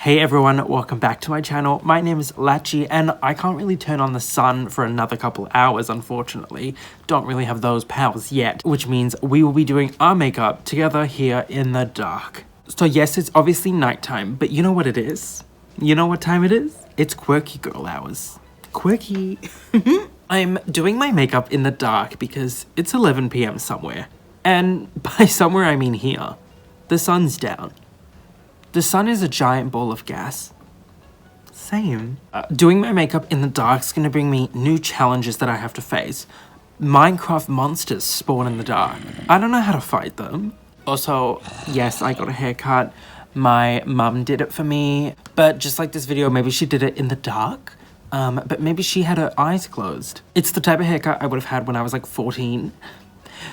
Hey everyone, welcome back to my channel. My name is Latchie and I can't really turn on the sun for another couple hours, unfortunately. Don't really have those powers yet, which means we will be doing our makeup together here in the dark. So yes, it's obviously nighttime, but you know what it is? You know what time it is? It's quirky girl hours. Quirky. I'm doing my makeup in the dark because it's 11 p.m. somewhere. And by somewhere I mean here. The sun's down. The sun is a giant ball of gas. Same. Doing my makeup in the dark is going to bring me new challenges that I have to face. Minecraft monsters spawn in the dark. I don't know how to fight them. Also, yes, I got a haircut. My mum did it for me. But just like this video, maybe she did it in the dark. But maybe she had her eyes closed. It's the type of haircut I would have had when I was like 14.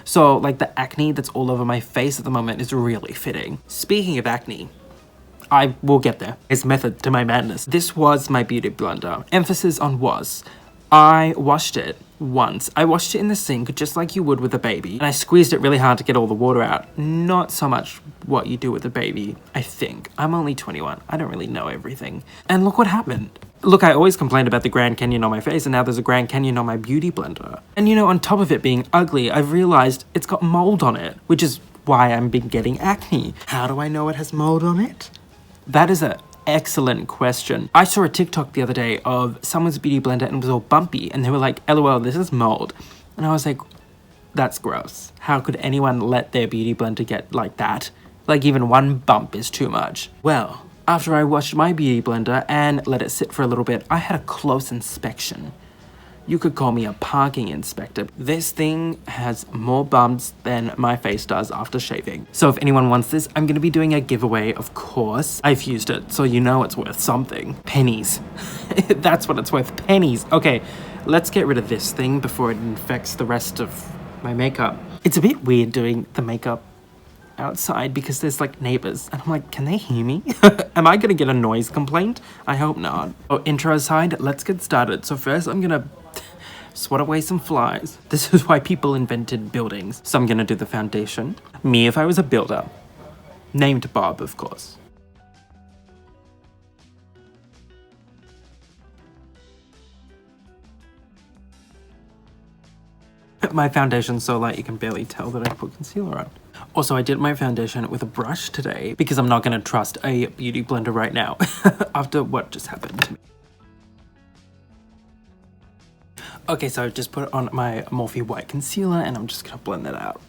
So like the acne that's all over my face at the moment is really fitting. Speaking of acne, I will get there. There's method to my madness. This was my beauty blender. Emphasis on was. I washed it once. I washed it in the sink just like you would with a baby. And I squeezed it really hard to get all the water out. Not so much what you do with a baby, I think. I'm only 21. I don't really know everything. And look what happened. Look, I always complained about the Grand Canyon on my face, and now there's a Grand Canyon on my beauty blender. And you know, on top of it being ugly, I've realized it's got mold on it, which is why I've been getting acne. How do I know it has mold on it? That is an excellent question. I saw a TikTok the other day of someone's beauty blender and it was all bumpy, and they were like, LOL, this is mold. And I was like, that's gross. How could anyone let their beauty blender get like that? Like even one bump is too much. Well, after I washed my beauty blender and let it sit for a little bit, I had a close inspection. You could call me a parking inspector. This thing has more bumps than my face does after shaving. So if anyone wants this, I'm gonna be doing a giveaway, of course. I've used it, so you know it's worth something. Pennies. That's what it's worth, pennies. Okay, let's get rid of this thing before it infects the rest of my makeup. It's a bit weird doing the makeup outside because there's like neighbors and I'm like, can they hear me? Am I gonna get a noise complaint? I hope not. Oh, intro aside, let's get started. So first I'm gonna swat away some flies. This is why people invented buildings. So I'm gonna do the foundation. Me if I was a builder. Named Bob, of course. My foundation's so light you can barely tell that I put concealer on. Also, I did my foundation with a brush today because I'm not gonna trust a beauty blender right now after what just happened to me. Okay, so I've just put on my Morphe white concealer and I'm just gonna blend that out.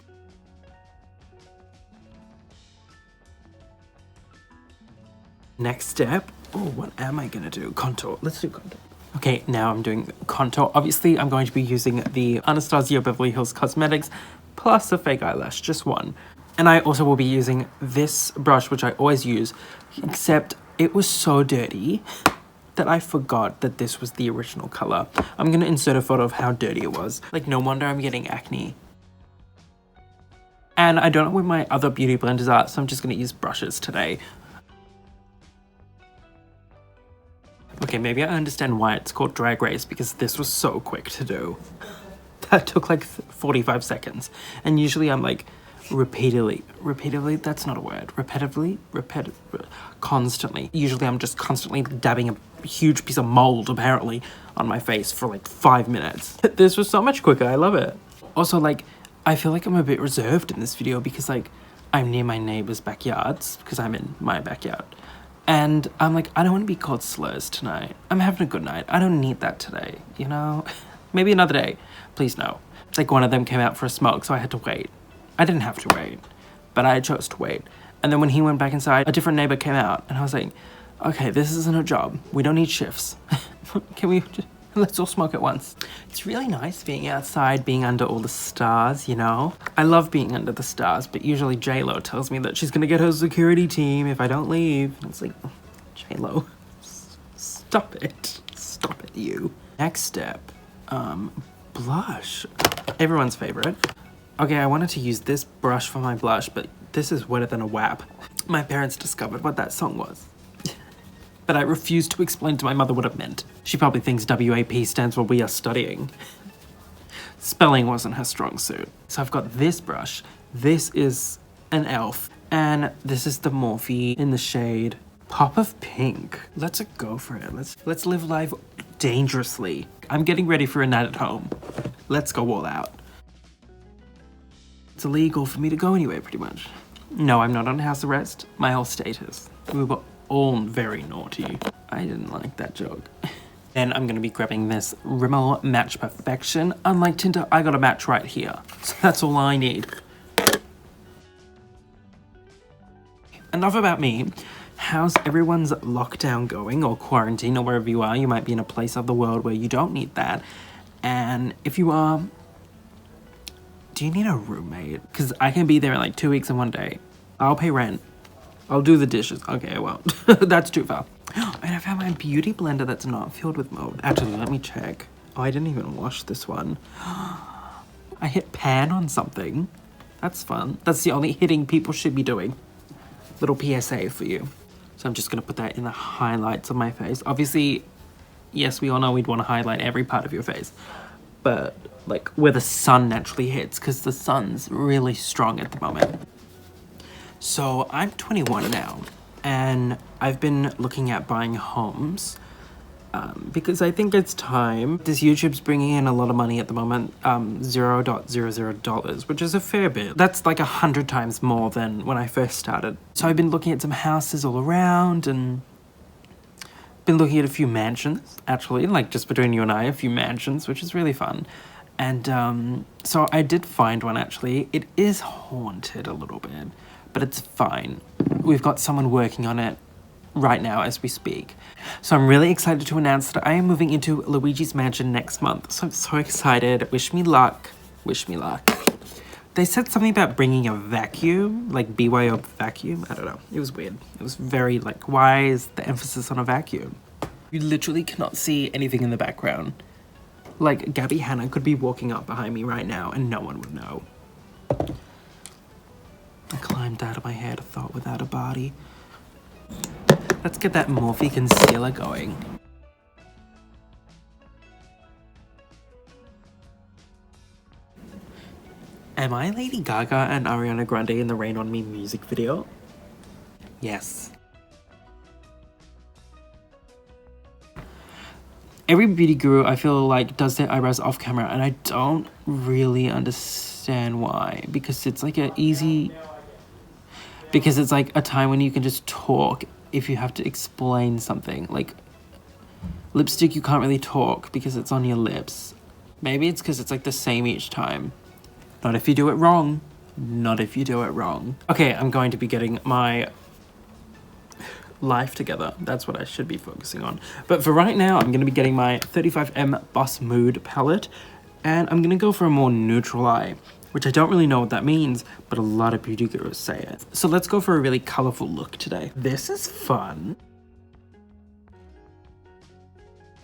Next step, oh, what am I gonna do? Contour, let's do contour. Okay, now I'm doing contour. Obviously, I'm going to be using the Anastasia Beverly Hills Cosmetics plus a fake eyelash, just one. And I also will be using this brush, which I always use, except it was so dirty that I forgot that this was the original color. I'm gonna insert a photo of how dirty it was. Like, no wonder I'm getting acne. And I don't know where my other beauty blenders are, so I'm just gonna use brushes today. Okay, maybe I understand why it's called Drag Race, because this was so quick to do. That took like 45 seconds. And usually I'm like, repeatedly, that's not a word. Constantly. Usually I'm just constantly dabbing a huge piece of mold, apparently, on my face for like 5 minutes. This was so much quicker, I love it. Also, like, I feel like I'm a bit reserved in this video because like, I'm near my neighbor's backyards, because I'm in my backyard. And I'm like, I don't want to be called slurs tonight. I'm having a good night. I don't need that today, you know? Maybe another day. Please no. Like one of them came out for a smoke, so I had to wait. I didn't have to wait, but I chose to wait. And then when he went back inside, a different neighbor came out and I was like, okay, this isn't a job. We don't need shifts. Can we just, let's all smoke at once. It's really nice being outside, being under all the stars, you know? I love being under the stars, but usually J-Lo tells me that she's gonna get her security team if I don't leave. And it's like, J-Lo, stop it. Stop it, you. Next step, blush. Everyone's favorite. Okay, I wanted to use this brush for my blush, but this is wetter than a WAP. My parents discovered what that song was. But I refused to explain to my mother what it meant. She probably thinks WAP stands for We Are Studying. Spelling wasn't her strong suit. So I've got this brush. This is an e.l.f. And this is the Morphe in the shade Pop of pink. Let's go for it. Let's live life dangerously. I'm getting ready for a night at home. Let's go all out. It's illegal for me to go anywhere, pretty much. No, I'm not on house arrest. My whole status. We were all very naughty. I didn't like that joke. Then I'm gonna be grabbing this Rimmel Match Perfection. Unlike Tinder, I got a match right here. So that's all I need. Enough about me. How's everyone's lockdown going, or quarantine, or wherever you are? You might be in a place of the world where you don't need that. And if you are, do you need a roommate? Because I can be there in like 2 weeks and 1 day. I'll pay rent. I'll do the dishes. Okay, I won't. That's too far. And I found my beauty blender that's not filled with mold. Actually, let me check. Oh, I didn't even wash this one. I hit pan on something. That's fun. That's the only hitting people should be doing. Little PSA for you. So I'm just gonna put that in the highlights of my face. Obviously, yes, we all know we'd want to highlight every part of your face, but like where the sun naturally hits, because the sun's really strong at the moment. So I'm 21 now, and I've been looking at buying homes because I think it's time. This YouTube's bringing in a lot of money at the moment, $0.00, which is a fair bit. That's like 100 times more than when I first started. So I've been looking at some houses all around and been looking at a few mansions, actually, like just between you and I, a few mansions, which is really fun. And so I did find one, actually. It is haunted a little bit, but it's fine. We've got someone working on it right now as we speak. So I'm really excited to announce that I am moving into Luigi's mansion next month. So I'm so excited. Wish me luck. Wish me luck. They said something about bringing a vacuum, like BYO vacuum. I don't know. It was weird. It was very like, why is the emphasis on a vacuum? You literally cannot see anything in the background. Like Gabby Hanna could be walking up behind me right now and no one would know. I climbed out of my head, a thought without a body. Let's get that Morphe concealer going. Am I Lady Gaga and Ariana Grande in the Rain On Me music video? Yes. Every beauty guru, I feel like, does their eyebrows off camera, and I don't really understand why. Because it's like a time when you can just talk if you have to explain something. Like lipstick, you can't really talk because it's on your lips. Maybe it's because it's like the same each time. Not if you do it wrong. Not if you do it wrong. Okay, I'm going to be getting my life together. That's what I should be focusing on. But for right now, I'm going to be getting my 35M Boss Mood palette, and I'm going to go for a more neutral eye, which I don't really know what that means, but a lot of beauty gurus say it. So let's go for a really colorful look today. This is fun.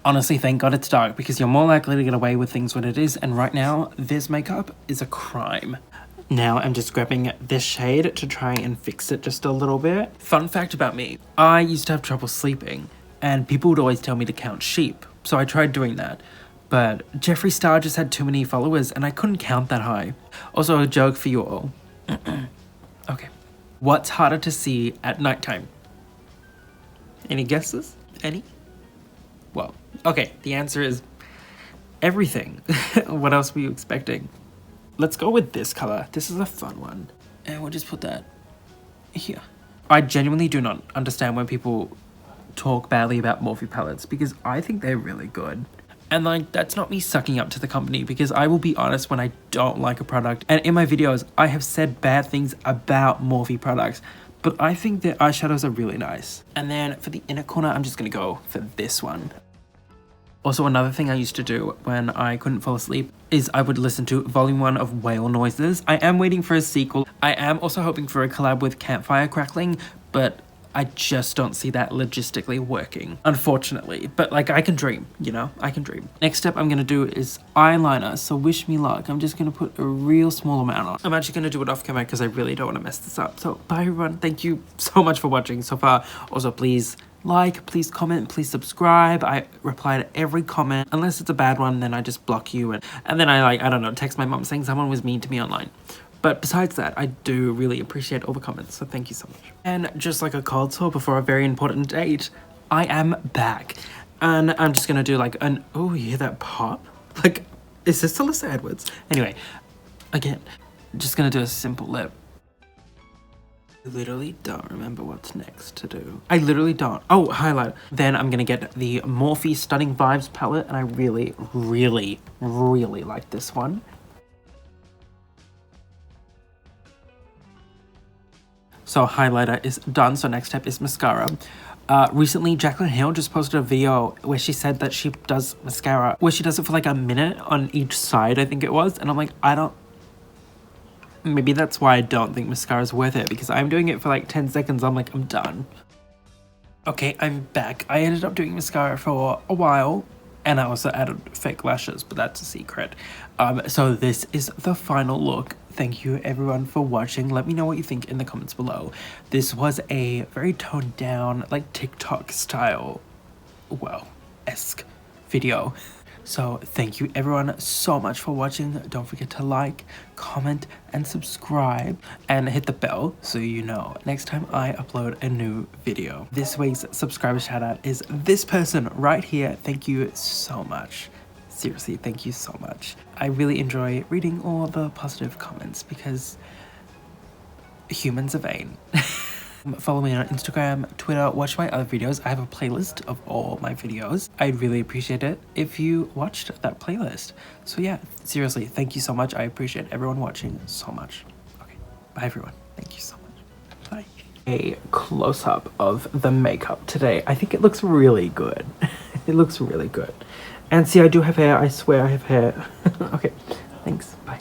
Honestly, thank God it's dark, because you're more likely to get away with things when it is, and right now, this makeup is a crime. Now I'm just grabbing this shade to try and fix it just a little bit. Fun fact about me, I used to have trouble sleeping, and people would always tell me to count sheep, so I tried doing that. But Jeffree Star just had too many followers and I couldn't count that high. Also, a joke for you all. Okay. What's harder to see at nighttime? Any guesses? Any? Well, okay, the answer is everything. What else were you expecting? Let's go with this color. This is a fun one. And we'll just put that here. I genuinely do not understand when people talk badly about Morphe palettes, because I think they're really good. And like, that's not me sucking up to the company, because I will be honest when I don't like a product. And in my videos, I have said bad things about Morphe products, but I think their eyeshadows are really nice. And then for the inner corner, I'm just gonna go for this one. Also, another thing I used to do when I couldn't fall asleep is I would listen to volume 1 of Whale Noises. I am waiting for a sequel. I am also hoping for a collab with Campfire Crackling, but I just don't see that logistically working, unfortunately. But like, I can dream, you know, I can dream. Next step I'm gonna do is eyeliner, so wish me luck. I'm just gonna put a real small amount on. I'm actually gonna do it off camera because I really don't wanna mess this up. So bye everyone, thank you so much for watching so far. Also, please like, please comment, please subscribe. I reply to every comment. Unless it's a bad one, then I just block you. And then I don't know, text my mom saying someone was mean to me online. But besides that, I do really appreciate all the comments, so thank you so much. And just like a cold sore before a very important date, I am back. And I'm just gonna do like an, oh, you hear that pop? Like, is this Alyssa Edwards? Anyway, again, just gonna do a simple lip. I literally don't remember what's next to do. I literally don't. Oh, highlight. Then I'm gonna get the Morphe Stunning Vibes palette, and I really, really, really like this one. So highlighter is done, so next step is mascara. Recently, Jaclyn Hill just posted a video where she said that she does mascara, where she does it for like a minute on each side, I think it was. And I'm like, maybe that's why I don't think mascara is worth it, because I'm doing it for like 10 seconds. I'm like, I'm done. Okay, I'm back. I ended up doing mascara for a while, and I also added fake lashes, but that's a secret. So this is the final look. Thank you everyone for watching. Let me know what you think in the comments below. This was a very toned down, like TikTok style, well, esque video. So thank you everyone so much for watching. Don't forget to like, comment, and subscribe, and hit the bell so you know next time I upload a new video. This week's subscriber shout out is this person right here. Thank you so much. Seriously, thank you so much. I really enjoy reading all the positive comments because humans are vain. Follow me on Instagram, Twitter, watch my other videos. I have a playlist of all my videos. I'd really appreciate it if you watched that playlist. So yeah, seriously, thank you so much. I appreciate everyone watching so much. Okay, bye everyone. Thank you so much. Bye. A close-up of the makeup today. I think it looks really good. It looks really good. And see, I do have hair. I swear I have hair. Okay, thanks. Bye.